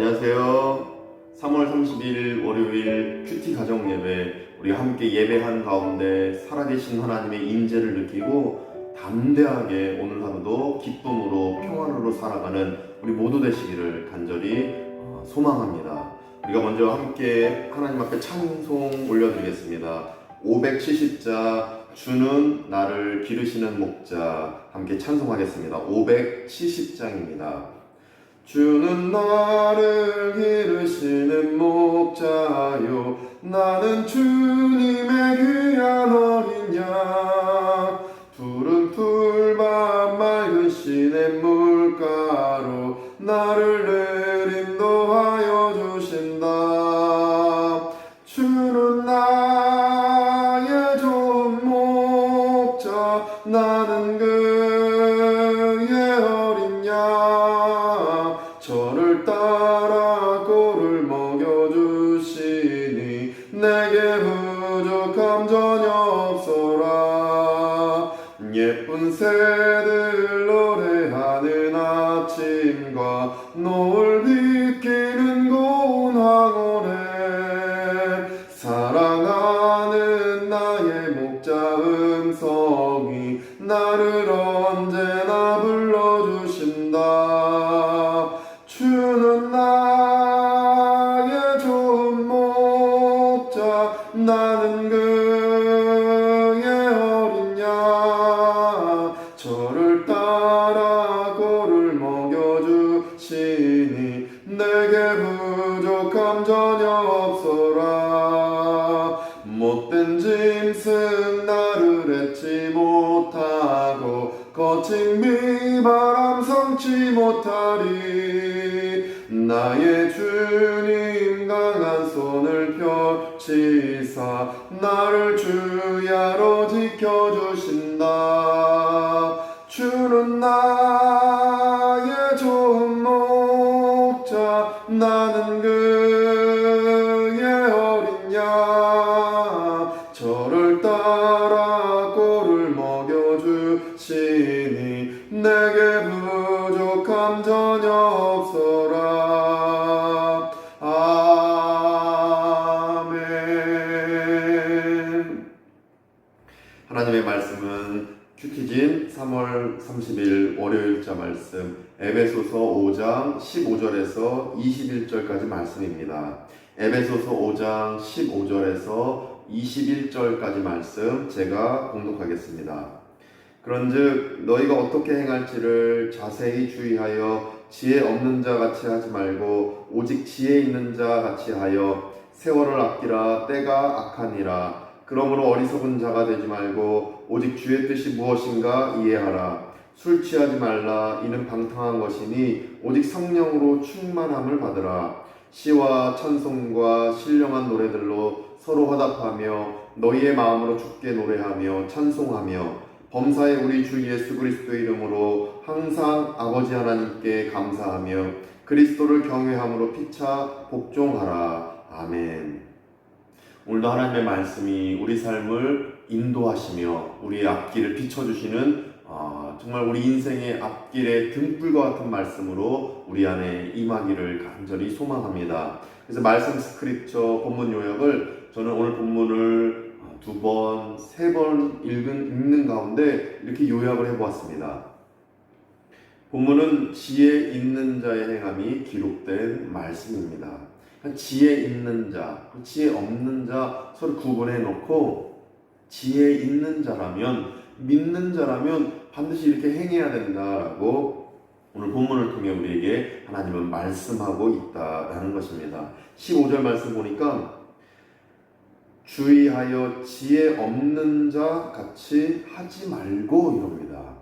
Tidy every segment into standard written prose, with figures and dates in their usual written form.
안녕하세요. 3월 30일 월요일 큐티 가정 예배, 우리 함께 예배한 가운데 살아계신 하나님의 임재를 느끼고 담대하게 오늘 하루도 기쁨으로 평안으로 살아가는 우리 모두 되시기를 간절히 소망합니다. 우리가 먼저 함께 하나님 앞에 찬송 올려드리겠습니다. 570자 주는 나를 기르시는 목자, 함께 찬송하겠습니다. 570장입니다. 주는 나를 기르시는 목자요, 나는 주님의 귀한 어린 양. 푸른 풀밭 맑은 시냇 물가로 나를 늘 인도하여 주신다. 주는 나의 좋은 목자, 나는 그의 어린 양. 저를 따라 꼴을 먹여주시니 내게 부족함 전혀 없어라. 예쁜 새들 노래하는 아침과 노을 비키는 고운 황홀에 사랑하는 나의 목자 음성이 나를 언제나 불러주신다. 주는 나의 좋은 목자, 나는 그의 어린 양. 저를 따라 꼴을 먹여주시니 내게 부족함 전혀 없어라. 못된 짐승 나를 잊지 못하고 거친 비바람 삼지 못하리. 나의 주님 강한 손을 펼치사 나를 주야로 지켜주신다. 주는 나의 좋은 목자, 나는 그의 어린 양. 저를 따라 꼴을 먹여주시니 내게 부족함 전혀 없어라. 아멘. 하나님의 말씀은 큐티진 3월 30일 월요일자 말씀 에베소서 5장 15절에서 21절까지 말씀입니다. 에베소서 5장 15절에서 21절까지 말씀 제가 공독하겠습니다. 그런즉 너희가 어떻게 행할지를 자세히 주의하여 지혜 없는 자 같이 하지 말고 오직 지혜 있는 자 같이 하여 세월을 아끼라. 때가 악하니라. 그러므로 어리석은 자가 되지 말고 오직 주의 뜻이 무엇인가 이해하라. 술 취하지 말라. 이는 방탕한 것이니 오직 성령으로 충만함을 받으라. 시와 찬송과 신령한 노래들로 서로 화답하며 너희의 마음으로 주께 노래하며 찬송하며 범사의 우리 주 예수 그리스도의 이름으로 항상 아버지 하나님께 감사하며 그리스도를 경외함으로 피차 복종하라. 아멘. 오늘도 하나님의 말씀이 우리 삶을 인도하시며 우리의 앞길을 비춰주시는 정말 우리 인생의 앞길의 등불과 같은 말씀으로 우리 안에 임하기를 간절히 소망합니다. 그래서 말씀 스크립처 본문 요약을 저는 오늘 본문을 2번, 3번 읽는 가운데 이렇게 요약을 해보았습니다. 본문은 지혜 있는 자의 행함이 기록된 말씀입니다. 지혜 있는 자, 지혜 없는 자 서로 구분해 놓고 지혜 있는 자라면, 믿는 자라면 반드시 이렇게 행해야 된다라고 오늘 본문을 통해 우리에게 하나님은 말씀하고 있다라는 것입니다. 15절 말씀 보니까 주의하여 지혜 없는 자 같이 하지 말고 이럽니다.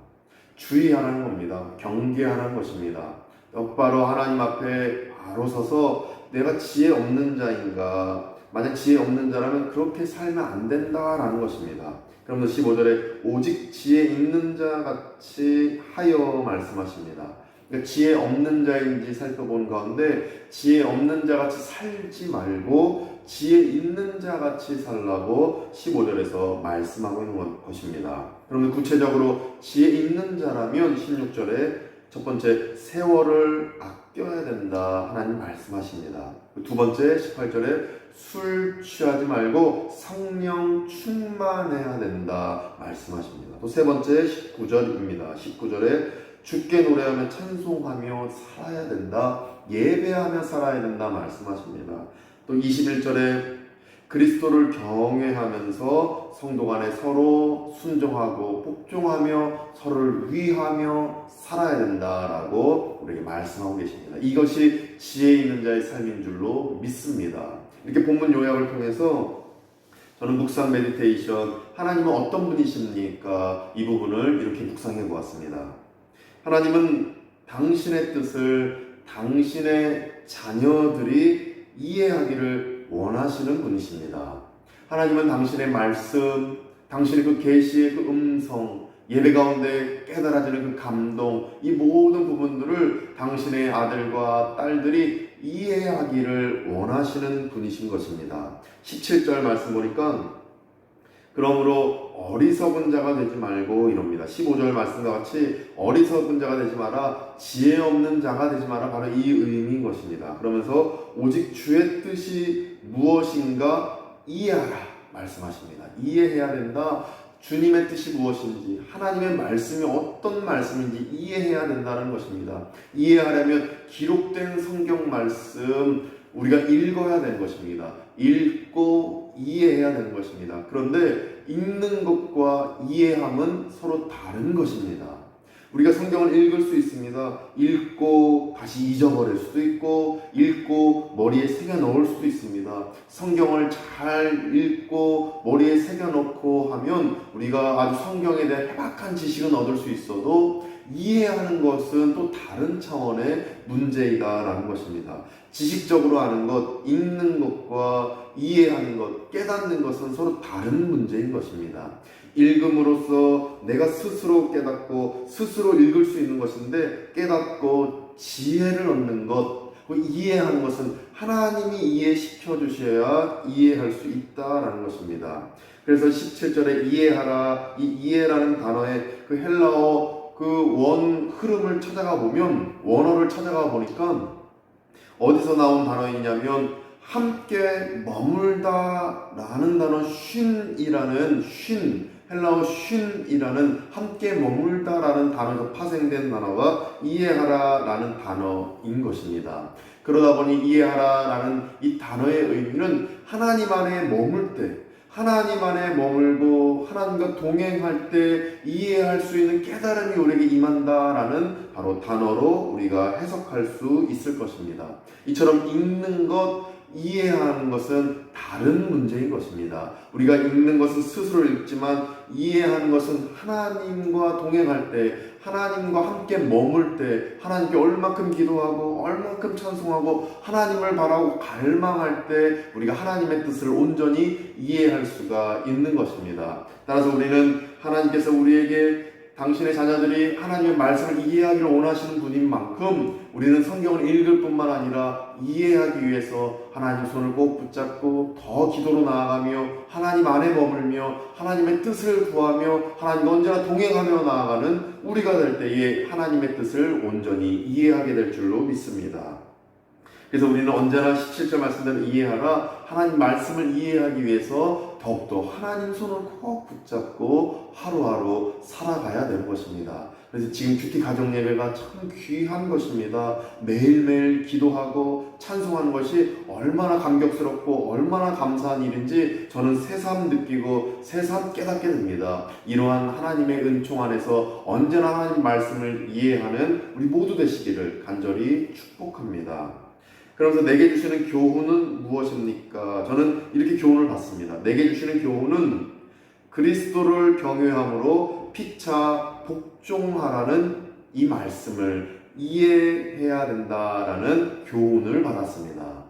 주의하라는 겁니다. 경계하라는 것입니다. 똑바로 하나님 앞에 바로 서서 내가 지혜 없는 자인가, 만약 지혜 없는 자라면 그렇게 살면 안 된다라는 것입니다. 그러면서 15절에 오직 지혜 있는 자 같이 하여 말씀하십니다. 그러니까 지혜 없는 자인지 살펴본 가운데 지혜 없는 자 같이 살지 말고 지혜 있는 자 같이 살라고 15절에서 말씀하고 있는 것입니다. 그러면 구체적으로 지혜 있는 자라면 16절에 첫 번째, 세월을 아껴야 된다. 하나님 말씀하십니다. 두 번째, 18절에 술 취하지 말고 성령 충만해야 된다. 말씀하십니다. 또 세 번째, 19절입니다. 19절에 주께 노래하며 찬송하며 살아야 된다. 예배하며 살아야 된다. 말씀하십니다. 또 21절에 그리스도를 경외하면서 성도 간에 서로 순종하고 복종하며 서로를 위하며 살아야 된다라고 우리에게 말씀하고 계십니다. 이것이 지혜 있는 자의 삶인 줄로 믿습니다. 이렇게 본문 요약을 통해서 저는 묵상 메디테이션, 하나님은 어떤 분이십니까? 이 부분을 이렇게 묵상해 보았습니다. 하나님은 당신의 뜻을 당신의 자녀들이 이해하기를 원하시는 분이십니다. 하나님은 당신의 말씀, 당신의 그 계시의 그 음성, 예배 가운데 깨달아지는 그 감동, 이 모든 부분들을 당신의 아들과 딸들이 이해하기를 원하시는 분이신 것입니다. 17절 말씀 보니까 그러므로 어리석은 자가 되지 말고 이럽니다. 15절 말씀과 같이 어리석은 자가 되지 마라, 지혜 없는 자가 되지 마라, 바로 이 의미인 것입니다. 그러면서 오직 주의 뜻이 무엇인가 이해하라 말씀하십니다. 이해해야 된다. 주님의 뜻이 무엇인지, 하나님의 말씀이 어떤 말씀인지 이해해야 된다는 것입니다. 이해하려면 기록된 성경 말씀 우리가 읽어야 되는 것입니다. 읽고 이해해야 되는 것입니다. 그런데 읽는 것과 이해함은 서로 다른 것입니다. 우리가 성경을 읽을 수 있습니다. 읽고 다시 잊어버릴 수도 있고 읽고 머리에 새겨 넣을 수도 있습니다. 성경을 잘 읽고 머리에 새겨 넣고 하면 우리가 아주 성경에 대한 해박한 지식은 얻을 수 있어도 이해하는 것은 또 다른 차원의 문제이다라는 것입니다. 지식적으로 아는 것, 읽는 것과 이해하는 것, 깨닫는 것은 서로 다른 문제인 것입니다. 읽음으로써 내가 스스로 깨닫고 스스로 읽을 수 있는 것인데, 깨닫고 지혜를 얻는 것, 이해하는 것은 하나님이 이해시켜 주셔야 이해할 수 있다라는 것입니다. 그래서 17절에 이해하라, 이 이해라는 단어의 그 헬라어 그 원 흐름을 찾아가 보면, 원어를 찾아가 보니까 어디서 나온 단어이냐면 함께 머물다 라는 단어, 쉰이라는 헬라어 쉰이라는 함께 머물다 라는 단어에서 파생된 단어가 이해하라 라는 단어인 것입니다. 그러다 보니 이해하라 라는 이 단어의 의미는 하나님 안에 머물 때, 하나님 안에 머물고 하나님과 동행할 때 이해할 수 있는 깨달음이 우리에게 임한다라는 바로 단어로 우리가 해석할 수 있을 것입니다. 이처럼 읽는 것, 이해하는 것은 다른 문제인 것입니다. 우리가 읽는 것은 스스로 읽지만 이해하는 것은 하나님과 동행할 때, 하나님과 함께 머물 때, 하나님께 얼마큼 기도하고 얼마큼 찬송하고 하나님을 바라고 갈망할 때 우리가 하나님의 뜻을 온전히 이해할 수가 있는 것입니다. 따라서 우리는 하나님께서 우리에게 당신의 자녀들이 하나님의 말씀을 이해하기를 원하시는 분인 만큼 우리는 성경을 읽을 뿐만 아니라 이해하기 위해서 하나님 손을 꼭 붙잡고 더 기도로 나아가며 하나님 안에 머물며 하나님의 뜻을 구하며 하나님과 언제나 동행하며 나아가는 우리가 될 때에 하나님의 뜻을 온전히 이해하게 될 줄로 믿습니다. 그래서 우리는 언제나 17절 말씀대로 이해하라, 하나님 말씀을 이해하기 위해서 더욱더 하나님 손을 꼭 붙잡고 하루하루 살아가야 되는 것입니다. 그래서 지금 큐티 가정 예배가 참 귀한 것입니다. 매일매일 기도하고 찬송하는 것이 얼마나 감격스럽고 얼마나 감사한 일인지 저는 새삼 느끼고 새삼 깨닫게 됩니다. 이러한 하나님의 은총 안에서 언제나 하나님 말씀을 이해하는 우리 모두 되시기를 간절히 축복합니다. 그러면서 내게 주시는 교훈은 무엇입니까? 저는 이렇게 교훈을 받습니다. 내게 주시는 교훈은 그리스도를 경외함으로 피차 복종하라는 이 말씀을 이해해야 된다라는 교훈을 받았습니다.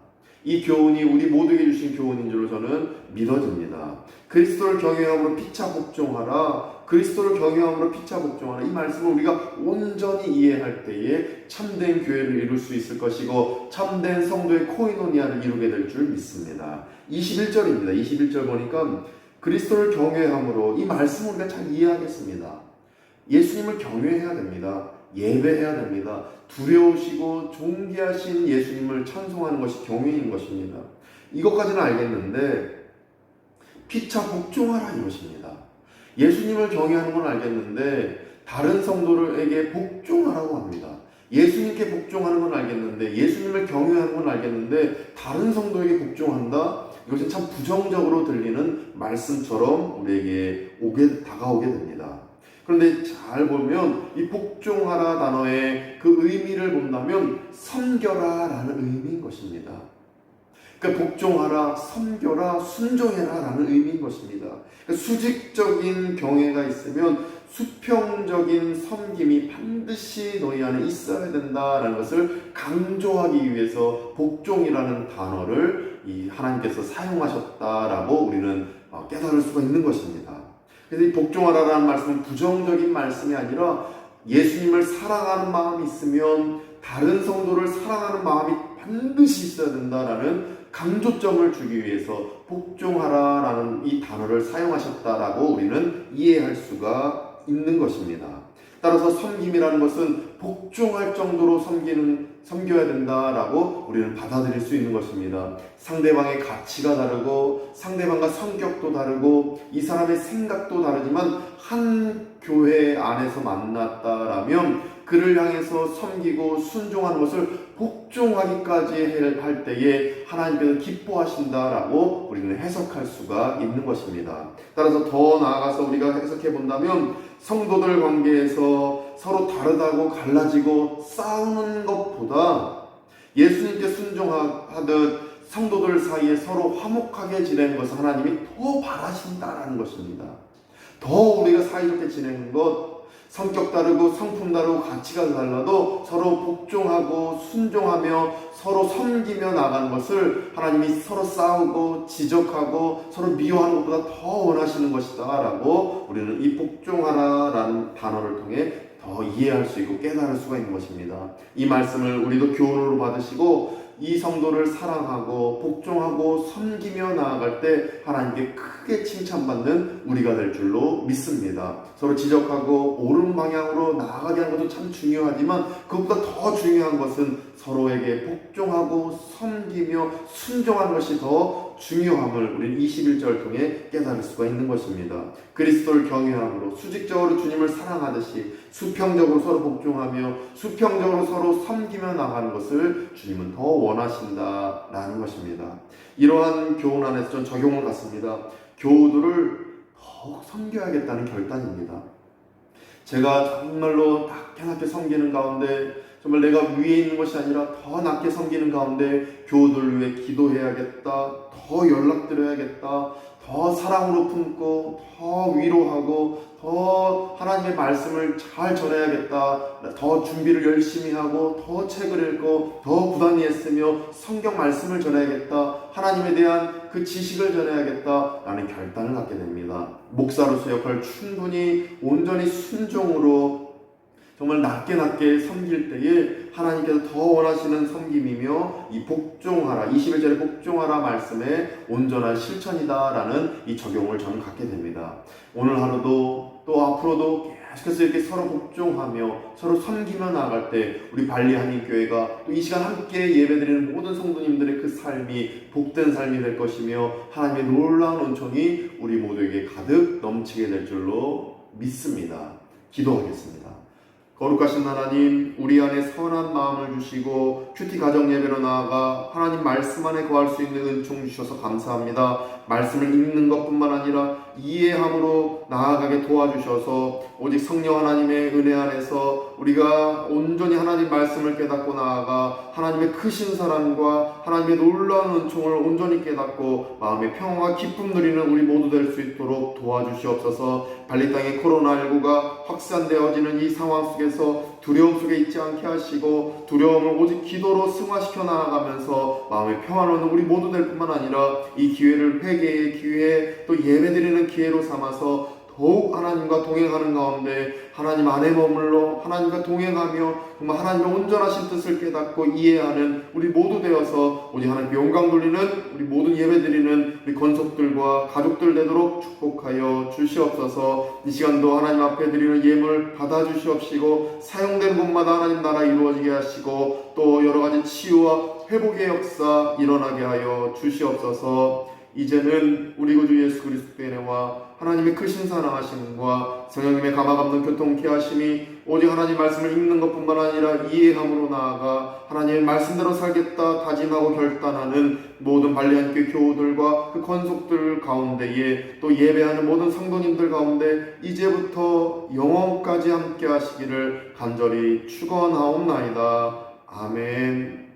이 교훈이 우리 모두에게 주신 교훈인 줄로 저는 믿어집니다. 그리스도를 경외함으로 피차 복종하라, 그리스도를 경외함으로 피차 복종하라, 이 말씀을 우리가 온전히 이해할 때에 참된 교회를 이룰 수 있을 것이고 참된 성도의 코이노니아를 이루게 될 줄 믿습니다. 21절입니다. 21절 보니까 그리스도를 경외함으로, 이 말씀을 우리가 잘 이해하겠습니다. 예수님을 경외해야 됩니다. 예배해야 됩니다. 두려우시고 존귀하신 예수님을 찬송하는 것이 경외인 것입니다. 이것까지는 알겠는데 피차 복종하라 이것입니다. 예수님을 경외하는 건 알겠는데 다른 성도들에게 복종하라고 합니다. 예수님께 복종하는 건 알겠는데 예수님을 경외하는 건 알겠는데 다른 성도에게 복종한다? 이것은 참 부정적으로 들리는 말씀처럼 우리에게 다가오게 됩니다. 그런데 잘 보면 이 복종하라 단어의 그 의미를 본다면 섬겨라 라는 의미인 것입니다. 그러니까 복종하라, 섬겨라, 순종해라 라는 의미인 것입니다. 그러니까 수직적인 경외가 있으면 수평적인 섬김이 반드시 너희 안에 있어야 된다라는 것을 강조하기 위해서 복종이라는 단어를 하나님께서 사용하셨다라고 우리는 깨달을 수가 있는 것입니다. 그래서 이 복종하라라는 말씀은 부정적인 말씀이 아니라 예수님을 사랑하는 마음이 있으면 다른 성도를 사랑하는 마음이 반드시 있어야 된다라는 강조점을 주기 위해서 복종하라라는 이 단어를 사용하셨다라고 우리는 이해할 수가 있는 것입니다. 따라서 섬김이라는 것은 복종할 정도로 섬겨야 된다라고 우리는 받아들일 수 있는 것입니다. 상대방의 가치가 다르고 상대방과 성격도 다르고 이 사람의 생각도 다르지만 한 교회 안에서 만났다라면 그를 향해서 섬기고 순종하는 것을 복종하기까지 할 때에 하나님께서 기뻐하신다라고 우리는 해석할 수가 있는 것입니다. 따라서 더 나아가서 우리가 해석해 본다면 성도들 관계에서 서로 다르다고 갈라지고 싸우는 것보다 예수님께 순종하듯 성도들 사이에 서로 화목하게 지내는 것을 하나님이 더 바라신다라는 것입니다. 더 우리가 사이좋게 지내는 것, 성격 다르고 성품 다르고 가치가 달라도 서로 복종하고 순종하며 서로 섬기며 나가는 것을 하나님이 서로 싸우고 지적하고 서로 미워하는 것보다 더 원하시는 것이다 라고 우리는 이 복종하라라는 단어를 통해 더 이해할 수 있고 깨달을 수가 있는 것입니다. 이 말씀을 우리도 교훈으로 받으시고 이 성도를 사랑하고 복종하고 섬기며 나아갈 때 하나님께 크게 칭찬받는 우리가 될 줄로 믿습니다. 서로 지적하고 옳은 방향으로 나아가게 하는 것도 참 중요하지만 그것보다 더 중요한 것은 서로에게 복종하고 섬기며 순종하는 것이 더 중요함을 우리는 21절을 통해 깨달을 수가 있는 것입니다. 그리스도를 경외함으로 수직적으로 주님을 사랑하듯이 수평적으로 서로 복종하며 수평적으로 서로 섬기며 나가는 것을 주님은 더 원하신다라는 것입니다. 이러한 교훈 안에서 전 적용을 갖습니다. 교우들을 더욱 섬겨야겠다는 결단입니다. 제가 정말로 낮게 섬기는 가운데 정말 내가 위에 있는 것이 아니라 더 낮게 섬기는 가운데 교우들을 위해 기도해야겠다, 더 연락드려야겠다, 더 사랑으로 품고 더 위로하고 더 하나님의 말씀을 잘 전해야겠다, 더 준비를 열심히 하고 더 책을 읽고 더 부단히 애쓰며 성경 말씀을 전해야겠다, 하나님에 대한 그 지식을 전해야겠다 라는 결단을 갖게 됩니다. 목사로서 역할 충분히 온전히 순종으로 정말 낮게 섬길 때에 하나님께서 더 원하시는 섬김이며 이 복종하라, 21절의 복종하라 말씀의 온전한 실천이다라는 이 적용을 저는 갖게 됩니다. 오늘 하루도 또 앞으로도 계속해서 이렇게 서로 복종하며 서로 섬기며 나아갈 때 우리 발리 한인교회가 또 이 시간 함께 예배드리는 모든 성도님들의 그 삶이 복된 삶이 될 것이며 하나님의 놀라운 은총이 우리 모두에게 가득 넘치게 될 줄로 믿습니다. 기도하겠습니다. 거룩하신 하나님, 우리 안에 선한 마음을 주시고 큐티 가정 예배로 나아가 하나님 말씀 안에 거할 수 있는 은총 주셔서 감사합니다. 말씀을 읽는 것뿐만 아니라 이해함으로 나아가게 도와주셔서 오직 성령 하나님의 은혜 안에서 우리가 온전히 하나님 말씀을 깨닫고 나아가 하나님의 크신 사랑과 하나님의 놀라운 은총을 온전히 깨닫고 마음의 평화와 기쁨 누리는 우리 모두 될 수 있도록 도와주시옵소서. 발리 땅의 코로나19가 확산되어지는 이 상황 속에서 두려움 속에 있지 않게 하시고 두려움을 오직 기도로 승화시켜 나아가면서 마음의 평화로운 우리 모두 될 뿐만 아니라 이 기회를 회개의 기회 또 예배드리는 기회로 삼아서 더 더욱 하나님과 동행하는 가운데 하나님 안에 머물러 하나님과 동행하며 정말 하나님의 온전하신 뜻을 깨닫고 이해하는 우리 모두 되어서 오직 하나님께 영광 돌리는 우리 모든 예배드리는 우리 권속들과 가족들 되도록 축복하여 주시옵소서. 이 시간도 하나님 앞에 드리는 예물 받아주시옵시고 사용된 곳마다 하나님 나라 이루어지게 하시고 또 여러가지 치유와 회복의 역사 일어나게 하여 주시옵소서. 이제는 우리 구주 예수 그리스도의 은혜와 하나님의 크신 사랑하심과 성령님의 감화감동 교통케 하심이 오직 하나님 말씀을 읽는 것뿐만 아니라 이해함으로 나아가 하나님의 말씀대로 살겠다 다짐하고 결단하는 모든 발리안교회 교우들과 그 권속들 가운데에 또 예배하는 모든 성도님들 가운데 이제부터 영원까지 함께 하시기를 간절히 축원하옵나이다. 아멘.